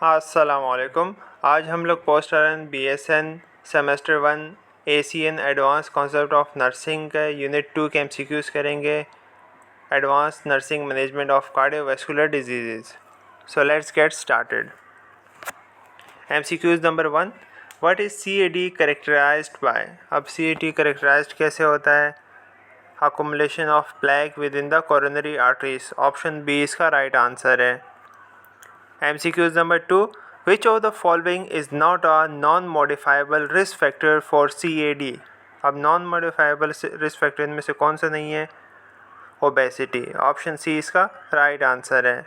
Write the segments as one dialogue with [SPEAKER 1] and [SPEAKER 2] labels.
[SPEAKER 1] अस्सलामुअलैकुम। आज हम लोग post RN BSN semester 1 ACN advance concept of nursing का यूनिट 2 के MCQs करेंगे। Advance nursing management of cardiovascular disease. So let's get started. MCQs number 1, what is CAD characterised by. अब CAD characterised कैसे होता है? Accumulation of plaque within the coronary arteries. Option B इसका right answer है। MCQs number 2, which of the following is not a non-modifiable risk factor for CAD? अब non modifiable risk factor में से कौन सा नहीं है? ओबेसिटी। ऑप्शन सी इसका राइट आंसर है।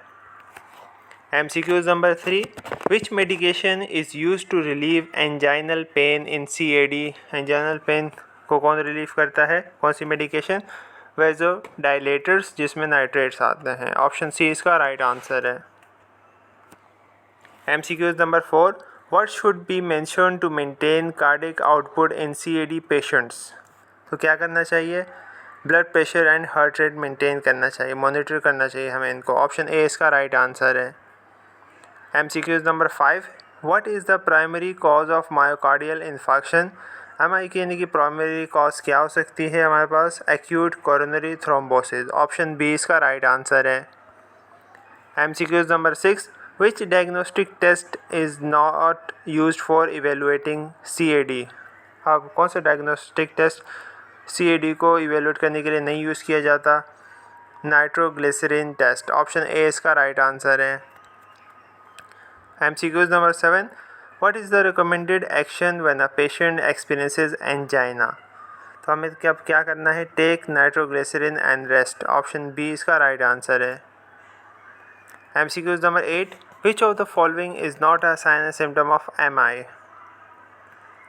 [SPEAKER 1] MCQs number 3, which medication is used to relieve angina pain in CAD? Anginal pain को कौन रिलीव करता है? कौन सी मेडिकेशन? वेज़ोडाइलेटर्स, जिसमें नाइट्रेट्स आते हैं। ऑप्शन सी इसका राइट आंसर है। MCQs number 4, what should be mentioned to maintain cardiac output in CAD patients? तो क्या करना चाहिए? Blood pressure and heart rate maintain करना चाहिए, मॉनिटर करना चाहिए हमें इनको। ऑप्शन ए इसका राइट आंसर है। MCQs number 5, what is the primary cause of myocardial infarction? MI यानी कि प्राइमरी कॉज क्या हो सकती है हमारे पास? Acute coronary thrombosis. Option B इसका राइट आंसर है। MCQs number 6, which diagnostic test is not used for evaluating CAD? अब कौन सा डायग्नोस्टिक टेस्ट CAD को इवेलुएट करने के लिए नहीं यूज़ किया जाता? Nitroglycerine test. ऑप्शन ए इसका राइट आंसर है। MCQs number 7, what is the recommended action when a patient experiences angina? तो हमें क्या करना है? Take nitroglycerin and rest. Option B इसका राइट आंसर है। MCQs number 8, which of the following is not a sign and symptom of MI?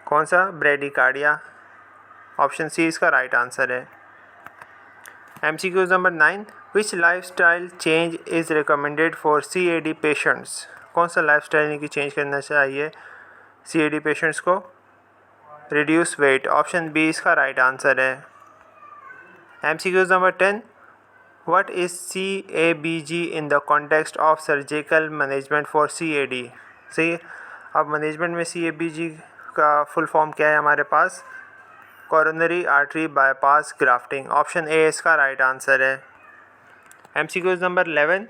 [SPEAKER 1] कौन सा? Bradycardia. Option C इसका राइट आंसर है। MCQs number 9, which lifestyle change is recommended for CAD patients? कौन सा lifestyle इनकी change करना चाहिए CAD patients को? Reduce weight. ऑप्शन बी इसका राइट आंसर है। MCQs number 10, what is CABG in the context of surgical management for CAD? सही है। अब मैनेजमेंट में CABG का फुल फॉर्म क्या है हमारे पास? Coronary artery bypass grafting. Option A इसका राइट आंसर है। MCQs number 11,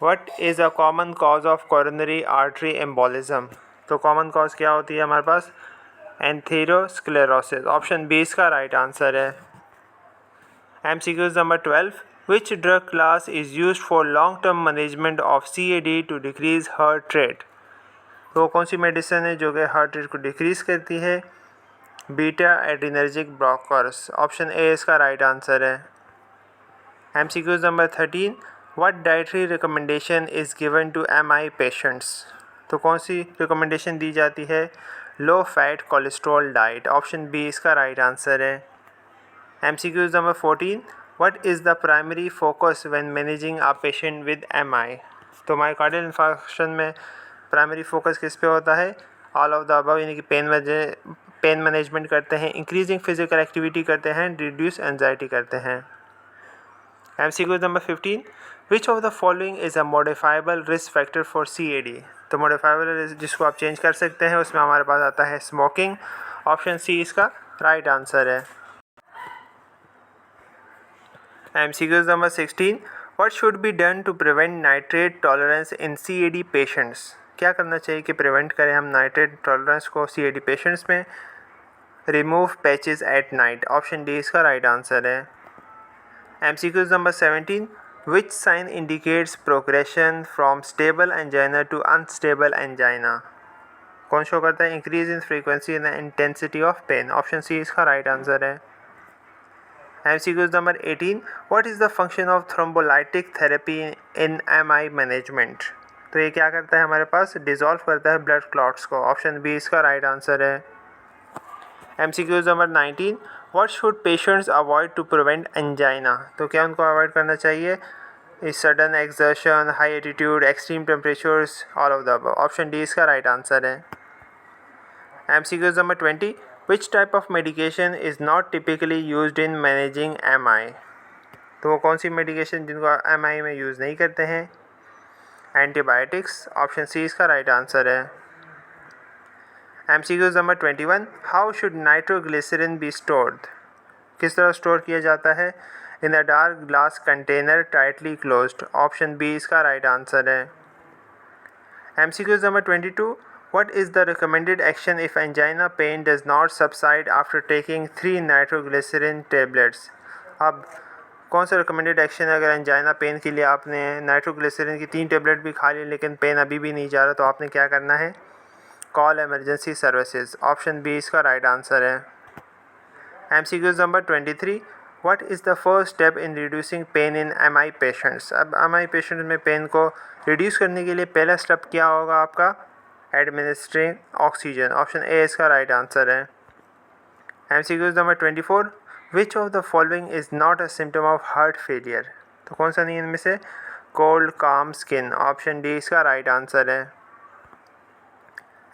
[SPEAKER 1] what is a common cause of coronary artery embolism? तो कॉमन कॉज क्या होती है हमारे पास? एंथेरोस्क्लेरोसिस। ऑप्शन बी इसका राइट आंसर है। MCQs number 12, which drug class is used for long-term management of CAD to decrease heart rate? तो कौन सी मेडिसिन है जो कि हार्ट रेट को डिक्रीज करती है? Beta adrenergic blockers. Option A इसका राइट आंसर है। MCQs number 13, what dietary recommendation is given to MI patients? तो कौन सी रिकमेंडेशन दी जाती है? Low fat cholesterol diet. Option B इसका राइट आंसर है। MCQs number 14, what is the primary focus when managing a patient with MI? तो myocardial infarction में primary focus किस पे होता है? ऑल ऑफ द अबव, यानी कि पेन मैनेजमेंट करते हैं, इंक्रीजिंग फिजिकल एक्टिविटी करते हैं, रिड्यूस एंजाइटी करते हैं। MCQs number 15, which of the following is a modifiable risk factor for CAD? तो मॉडिफाइबल जिसको आप चेंज कर सकते हैं उसमें हमारे पास आता है स्मोकिंग। ऑप्शन सी इसका राइट आंसर है। MCQs number 16, what should be done to prevent nitrate tolerance in CAD patients? क्या करना चाहिए कि प्रिवेंट करें हम नाइट्रेट टॉलरेंस को CAD पेशेंट्स में? Remove patches at night. Option D इसका राइट आंसर है। MCQs number 17, which sign indicates progression from stable angina to unstable angina? कौन शो करता है? Increase in frequency and intensity of pain. Option C इसका right answer है। MCQs number 18, what is the function of thrombolytic therapy in MI management? तो ये क्या करता है हमारे पास? डिसॉल्व करता है ब्लड क्लॉट्स को। ऑप्शन बी इसका राइट आंसर है। MCQs number 19, what should patients avoid to prevent angina? तो क्या उनको अवॉइड करना चाहिए? Sudden exertion, high attitude, extreme temperatures, all of the above. Option D इसका राइट आंसर है। MCQs number 20, which type of medication is not typically used in managing MI? तो वो कौन सी मेडिकेशन जिनको MI में यूज़ नहीं करते हैं? एंटीबायोटिक्स, ऑप्शन सी इसका राइट आंसर है। MCQs number 21, how should nitroglycerin be stored? किस तरह स्टोर किया जाता है? In the dark glass container tightly closed, option B इसका राइट आंसर है। MCQs number 22, what is the recommended action if angina pain does not subside after taking 3 nitroglycerin tablets? अब कौन सा रिकमेंडेड एक्शन है अगर एंजाइना पेन के लिए आपने नाइट्रोग्लिसरीन की 3 टेबलेट भी खा ली लेकिन पेन अभी भी नहीं जा रहा, तो आपने क्या करना है? Call emergency services, option B इसका राइट आंसर है। MCQs number 23, what is the first step in reducing pain in MI patients? अब MI पेशेंट में पेन को रिड्यूस करने के लिए पहला स्टेप क्या होगा आपका? एडमिनिस्ट्रिंग ऑक्सीजन, ऑप्शन ए इसका राइट आंसर है। MCQs number 24, which of the following is not a symptom of heart failure? तो कौन सा नहीं इनमें से? Cold clammy skin, option D इसका राइट आंसर है।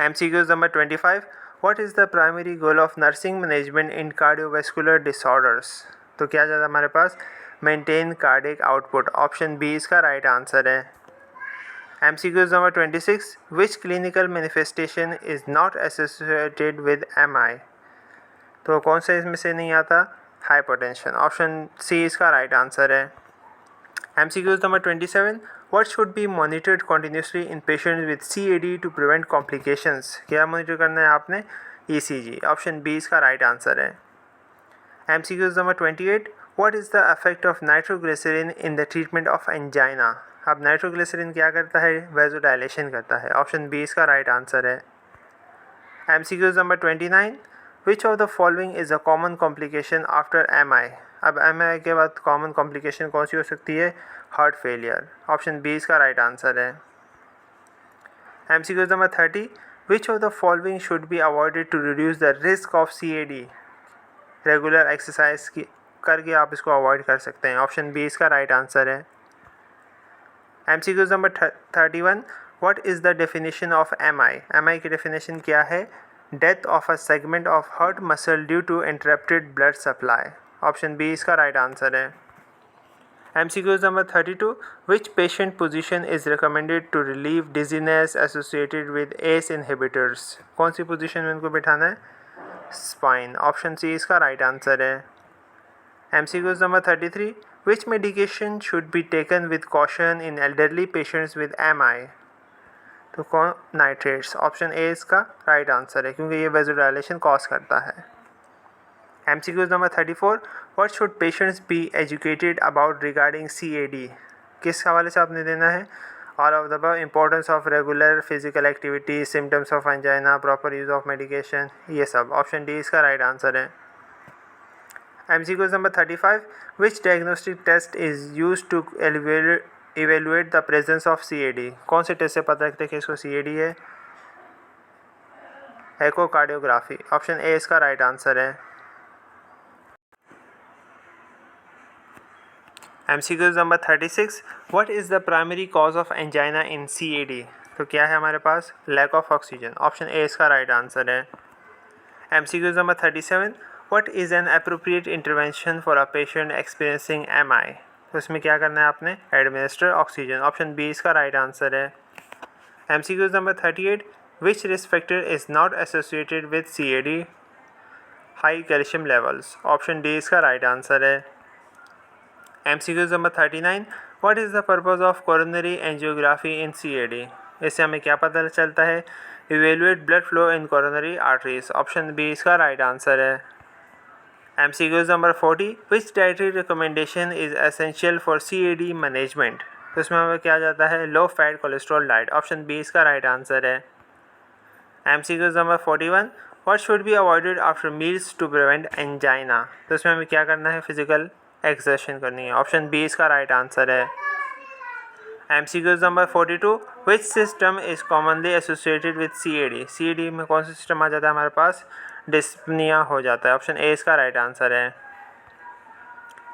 [SPEAKER 1] MCQs number 25, what is the primary goal of nursing management in cardiovascular disorders? तो क्या जाता है हमारे पास? Maintain cardiac output, option B इसका राइट आंसर है। MCQs number 26, which clinical manifestation is not associated with MI? तो कौन सा इसमें से नहीं आता? हाइपरटेंशन, ऑप्शन सी इसका राइट आंसर है। MCQs number 27, what should be monitored continuously in patients with CAD to prevent complications? क्या मॉनिटर करना है आपने? ECG, ऑप्शन बी इसका राइट आंसर है। MCQs number 28, what is the effect of nitroglycerin in the treatment of angina? अब nitroglycerin क्या करता है? वेज़ोडाइलेशन करता है, ऑप्शन बी इसका राइट आंसर है। MCQs number 29, which of the following is a common complication after MI? अब MI के बाद कॉमन कॉम्प्लिकेशन कौन सी हो सकती है? हार्ट फेलियर, ऑप्शन बी इसका राइट आंसर है। MCQs number 30, which of the following should be avoided to reduce the risk of CAD? Regular exercise की करके आप इसको अवॉइड कर सकते हैं, ऑप्शन बी इसका राइट आंसर है। MCQs number 31, what is the definition of MI? MI की डेफिनेशन क्या है? Death of a segment of heart muscle due to interrupted blood supply, option B इसका राइट आंसर है। MCQs number 32, which patient position is recommended to relieve dizziness associated with ACE inhibitors? कौन सी position में उनको बिठाना है? Spine, option C इसका right answer है। MCQs number 33, which medication should be taken with caution in elderly patients with MI? तो कौन? नाइट्रेट्स, ऑप्शन ए इसका राइट आंसर है क्योंकि ये वेज़ोडाइलेशन कॉज करता है। MCQs number 34, what should patients be educated about regarding CAD? किस हवाले से आपने देना है? All of the above, importance of regular physical activity, symptoms of angina, proper use of medication, ये सब, ऑप्शन डी इसका राइट आंसर है। MCQs number 35, which diagnostic test is used to evaluate the presence of CAD? कौन से test से पता लगता है कि इसको CAD है? एकोकार्डियोग्राफी, ऑप्शन ए इसका राइट आंसर है। MCQs number 36, what is the primary cause of angina in CAD? तो क्या है हमारे पास? Lack of oxygen, option A इसका राइट आंसर है। MCQs number 37, what is an appropriate intervention for a patient experiencing MI? तो इसमें क्या करना है आपने? एडमिनिस्टर ऑक्सीजन, ऑप्शन बी इसका राइट आंसर है। MCQs number 38, which risk factor is not associated with CAD? High calcium levels, option D इसका right answer है। MCQs number 39, what is the purpose of coronary angiography in CAD? इससे हमें क्या पता चलता है? Evaluate blood flow in coronary arteries, option B इसका right answer है। MCQs number 40, which dietary recommendation is essential for CAD management? तो इसमें हमें क्या जाता है? Low fat cholesterol diet, option B इसका राइट आंसर है। MCQs number 41, what should be avoided after meals to prevent angina? तो इसमें हमें क्या करना है? फिजिकल एक्सर्शन करनी है, ऑप्शन बी इसका राइट आंसर है। MCQs number 42, which system is commonly associated with CAD? CAD में कौन सा सिस्टम आ जाता है हमारे पास? डिस्पनिया हो जाता है, ऑप्शन ए इसका राइट आंसर है।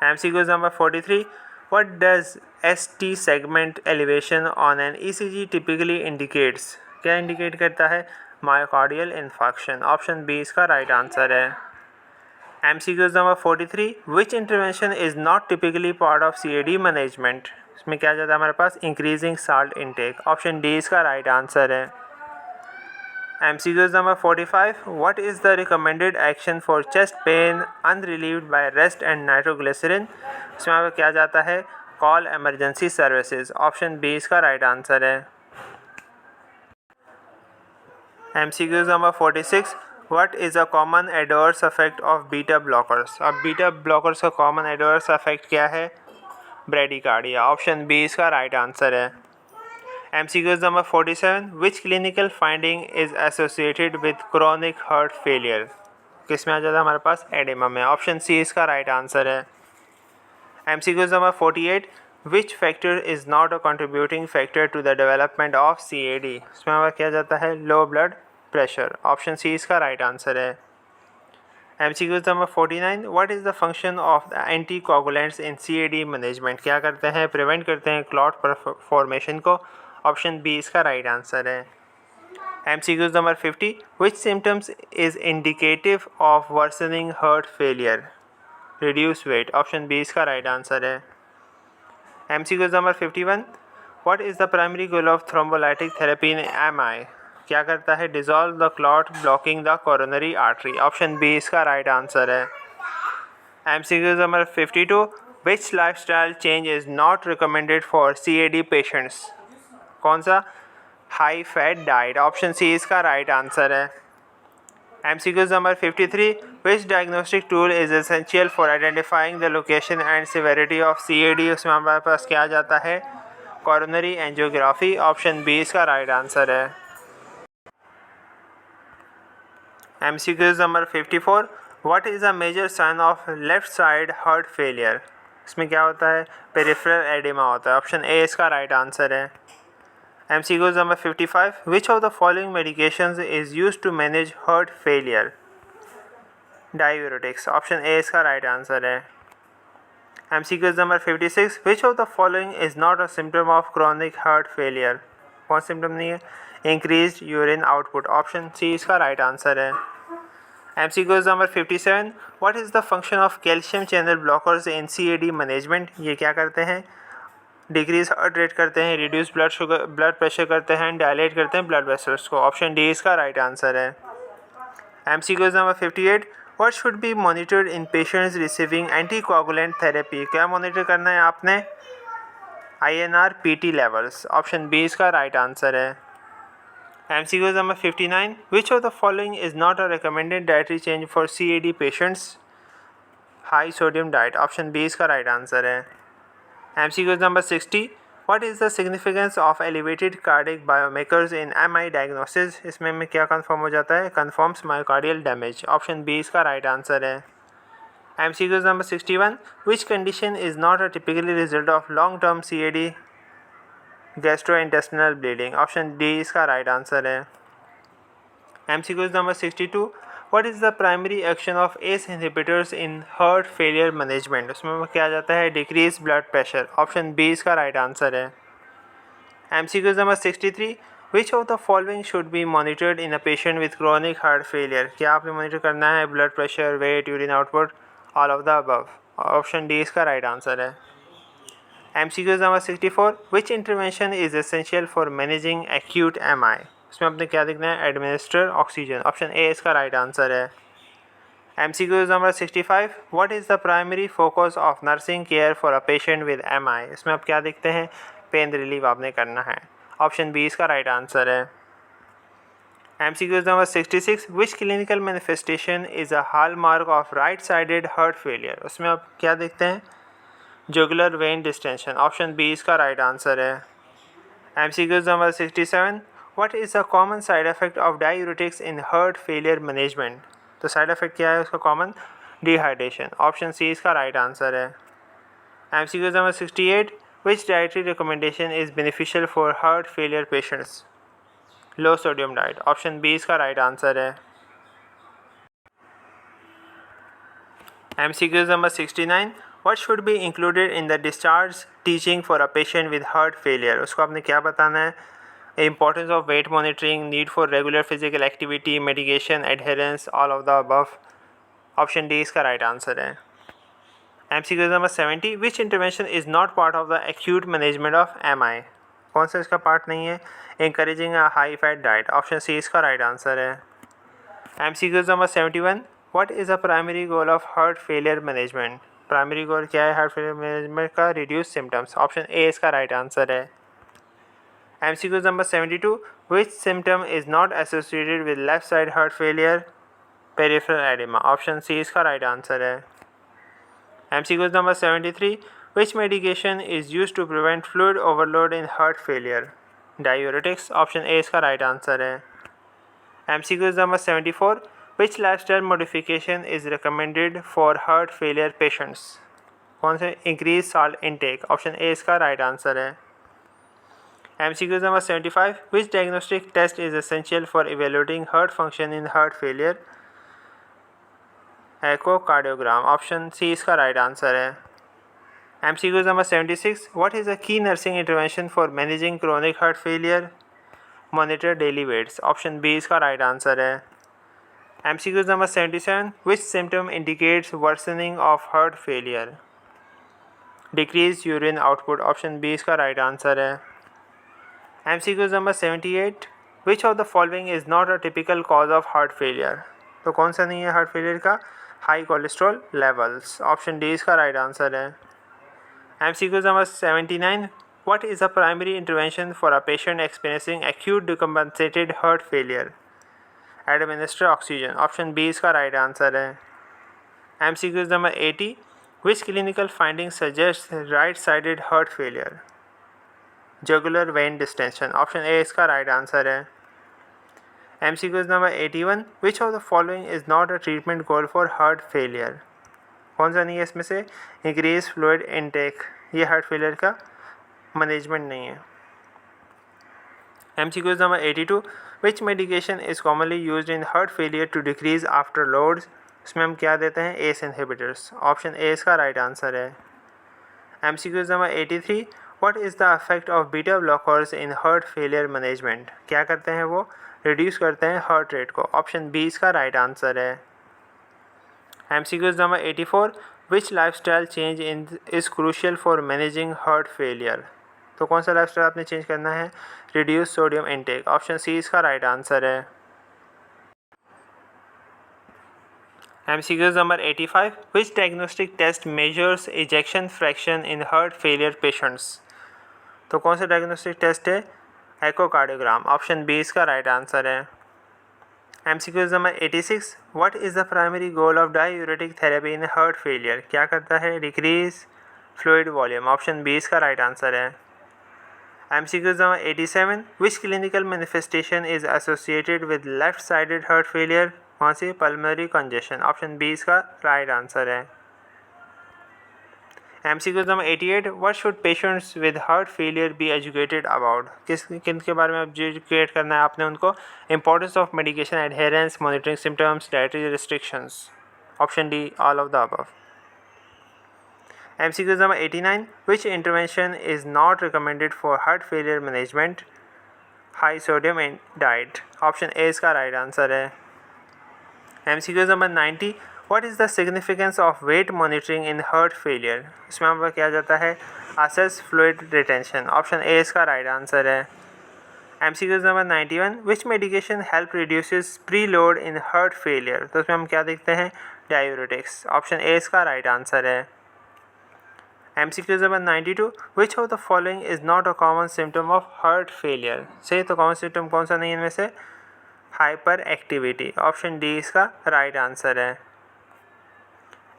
[SPEAKER 1] MCQs number 43, what does ST segment elevation on an ECG typically indicates? क्या इंडिकेट करता है? मायोकार्डियल इन्फार्क्शन, ऑप्शन बी इसका राइट आंसर है। MCQs number 43, which intervention is not typically part of CAD management? इसमें क्या जाता है हमारे पास, increasing salt intake. Option D इसका राइट आंसर है। MCQs number 45, what is the recommended action for chest pen अनरिलीव्ड by rest and nitroglycerin. इसमें क्या जाता है, call emergency services. Option B इसका राइट आंसर है। MCQs number 46, what is a common adverse effect of beta blockers. अब beta blockers का common adverse effect क्या है, ब्रेडिकार्डिया। ऑप्शन बी इसका राइट आंसर है। MCQs number 47, which clinical finding is associated with chronic heart failure. किस में आ जाता है हमारे पास, एडिमा में। ऑप्शन सी इसका राइट आंसर है। MCQs number 48, which factor is not a contributing factor to the development of CAD। इसमें हमारा क्या जाता है, low blood pressure. Option C इसका राइट आंसर है। MCQs number 49, what is the function of the anticoagulants in CAD management. क्या करते हैं, प्रिवेंट करते हैं क्लॉट फॉर्मेशन को। ऑप्शन बी इसका राइट आंसर है। MCQs number 50, which symptoms is indicative of worsening heart failure. Reduce weight. Option B इसका right answer है। MCQs number 51, what is the primary goal of thrombolytic therapy in MI। क्या करता है, dissolve the clot blocking the coronary artery. Option B इसका right answer है। MCQs number 52, which lifestyle change is not recommended for CAD patients. कौन सा, high fat diet. Option C इसका right answer है। MCQs number 53, which diagnostic tool is essential for identifying the location and severity of CAD। उसमें हमारे पास क्या आ जाता है, कोरोनरी एंजियोग्राफी। ऑप्शन बी इसका राइट आंसर है। MCQs number 54, what is a major sign of left side heart failure. इसमें क्या होता है, पेरिफेरल एडिमा होता है। ऑप्शन ए इसका राइट आंसर है। MCQs number 55, which of the following medications is used to manage heart failure। Diuretics. Option A इसका right answer है। MCQs number 56, which of the following is not a symptom of chronic heart failure। कौन symptom नहीं है, increased urine output. Option C इसका right answer है। MCQs number 57, what is the function of calcium channel blockers in CAD management. ये क्या करते हैं, decrease heart rate करते हैं, रिड्यूस ब्लड प्रेशर करते हैं, डायलेट करते हैं ब्लड वेसल्स को। ऑप्शन डी इसका राइट आंसर है। MCQs number 58, what should be monitored in patients receiving anticoagulant therapy. क्या मॉनिटर करना है आपने, INR PT लेवल्स। ऑप्शन बी इसका राइट आंसर है। MCQs number 59, which of the following is not a recommended dietary change for CAD patients, high sodium diet. Option B इसका right answer है। MCQs number 60, what is the significance of elevated cardiac biomarkers in MI diagnosis. इसमें में क्या confirm हो जाता है, confirms myocardial damage. Option B इसका right answer है। MCQs number 61, which condition is not a typically result of long term CAD, gastrointestinal bleeding. Option D इसका right answer है। MCQs number 62, what is the primary action of ACE inhibitors in heart failure management. उसमें क्या जाता है, decrease blood pressure. Option B इसका right answer है। MCQs number 63, which of the following should be monitored in a patient with chronic heart failure. क्या आपने monitor करना है, blood pressure, weight, urine output, all of the above. Option D इसका right answer है। MCQs number 64, which intervention is essential for managing acute MI। इसमें आपने क्या देखना है, एडमिनिस्टर ऑक्सीजन। ऑप्शन ए इसका राइट आंसर है। MCQs number 65, what is the primary focus of nursing care for a patient with MI। इसमें आप क्या देखते हैं, पेन रिलीव आपने करना है। ऑप्शन बी इसका राइट आंसर है। MCQs number 66, which clinical manifestation is a hallmark of right sided heart failure. उसमें आप क्या देखते हैं, jugular vein distension. Option B इसका राइट आंसर है। MCQs number 67, what is a common side effect of diuretics in heart failure management. तो side effect क्या है उसका कॉमन, डिहाइड्रेशन। ऑप्शन सी इसका राइट आंसर है। MCQs number 68, which dietary recommendation is beneficial for heart failure patients, low sodium diet. Option B इसका right answer है। MCQs number 69, what should be included in the discharge teaching for a patient with heart failure. उसको आपने क्या बताना है, importance of weight monitoring, need for regular physical activity, medication adherence, all of the above. Option D इसका right answer है। MCQ number 70, which intervention is not part of the acute management of MI? कौन सा इसका part नहीं है? Encouraging a high fat diet, option C इसका right answer है। MCQ number 71, what is the primary goal of heart failure management? Primary goal क्या है heart failure management का? रिड्यूस सिम्टम्स, ऑप्शन ए इसका राइट आंसर है। MCQ number 72, which symptom is not associated with left side heart failure? Peripheral edema, option C इसका right answer है। MCQ number 73, which medication is used to prevent fluid overload in heart failure? Diuretics, option A इसका right answer है। MCQ number 74, which lifestyle modification is recommended for heart failure patients? कौन से? Increase salt intake, option A इसका right answer है। MCQ number 75, which diagnostic test is essential for evaluating heart function in heart failure? Echocardiogram, option C इसका right answer है। MCQ number 76, what is a key nursing intervention for managing chronic heart failure? Monitor daily weights, option B इसका right answer है। MCQ number 77, which symptom indicates worsening of heart failure? Decreased urine output, option B इसका right answer है। MCQ number 78, which of the following is not a typical cause of heart failure? तो कौन सा नहीं है heart failure का? High cholesterol levels, option D इसका right answer है। MCQ number 79, what is the primary intervention for a patient experiencing acute decompensated heart failure? Administer oxygen, option B इसका right answer है। MCQ number 80, which clinical findings suggest right-sided heart failure? Jugular vein distension, option A इसका right answer है। MCQ number 81, which of the following is not a treatment goal for heart failure? कौन सा नहीं है इसमें से? Increase fluid intake, ये heart failure का मैनेजमेंट नहीं है। MCQ number 82, which medication is commonly used in heart failure to decrease afterloads? इसमें हम क्या देते हैं? एस इनहिबिटर्स, ऑप्शन ए इसका राइट आंसर है। MCQ number 83, what is the effect of beta blockers in heart failure management? क्या करते हैं वो? रिड्यूस करते हैं हार्ट रेट को, ऑप्शन बी इसका राइट आंसर है। MCQ number 84, which lifestyle change is crucial for managing heart failure? तो कौन सा लाइफस्टाइल आपने चेंज करना है? Reduce sodium intake, option C इसका राइट आंसर है। MCQ number 85, which diagnostic test measures ejection fraction in heart failure patients? तो कौन सा डायग्नोस्टिक टेस्ट है? एकोकार्डियोग्राम, ऑप्शन बी इसका राइट आंसर है। MCQ number 86, what is the primary goal of diuretic therapy in heart failure? क्या करता है? Decrease fluid volume, option B इसका राइट आंसर है। MCQ number 87, which clinical manifestation is associated with left sided heart failure? कौन सी? Pulmonary congestion, option B इसका right answer है। MCQ number 88, what should patients with heart failure be educated about? किन के बारे में educate करना है आपने उनको? Importance of medication adherence, monitoring symptoms, dietary restrictions, option D all of the above. MCQ number 89, which intervention is not recommended for heart failure management? High sodium diet, option A इसका right answer है। MCQ number 90, what is the significance of weight monitoring in heart failure? इसमें हमारा क्या जाता है? Assess fluid retention, option A इसका right answer है। MCQ number 91, which medication help reduces pre load in heart failure? तो इसमें हम क्या देखते हैं? डायूरेटिक्स, ऑप्शन ए इसका राइट आंसर है। MCQ number 92, which of the following is not a common symptom of heart failure? से तो कॉमन सिम्टम कौन सा नहीं है इनमें से? हाइपर एक्टिविटी, ऑप्शन डी इसका राइट आंसर है।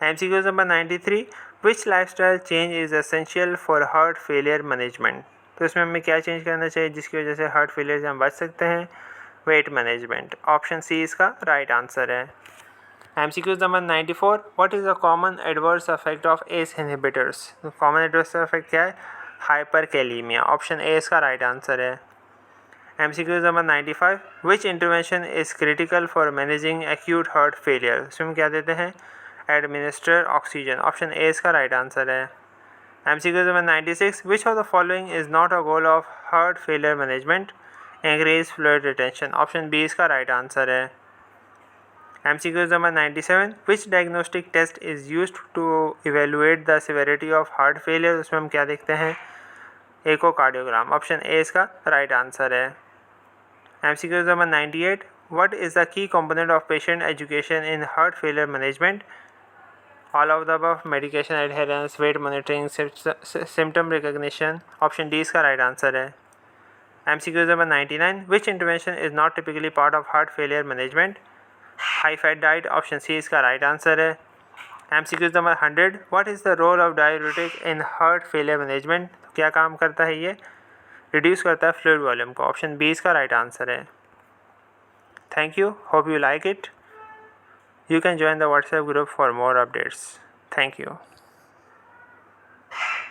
[SPEAKER 1] MCQ number 93, which lifestyle change is essential for heart failure management? तो इसमें हमें क्या चेंज करना चाहिए जिसकी वजह से हार्ट फेलियर से हम बच सकते हैं? वेट मैनेजमेंट, ऑप्शन सी इसका राइट आंसर है। MCQ number 94, what is the common adverse effect of S inhibitors? तो कॉमन एडवर्स इफेक्ट क्या है? हाइपर कैलीमिया, ऑप्शन ए इसका राइट आंसर है। MCQ number 95, which intervention is critical for managing acute heart failure? इसमें क्या देते हैं? Administer oxygen, option A इसका राइट आंसर है। MCQ number 96, which of the following is not a goal of heart failure management? Increase fluid retention, option B इसका right answer है। MCQ number 97, which diagnostic test is used to evaluate the severity of heart failure, उसमें हम क्या देखते हैं, echocardiogram. Option A इसका right answer है। MCQ number 98, what is the key component of patient education in heart failure management? All of the above, medication adherence, weight monitoring, symptom recognition. Option D इसका right answer है। MCQ number 99, which intervention is not typically part of heart failure management? High fat diet. Option C इसका right answer है। MCQ number 100, what is the role of diuretic in heart failure management? क्या काम करता है ये? Reduce करता है fluid volume को। ऑप्शन बी इसका राइट आंसर है। Thank you, hope you like it. You can join the WhatsApp group for more updates. Thank you.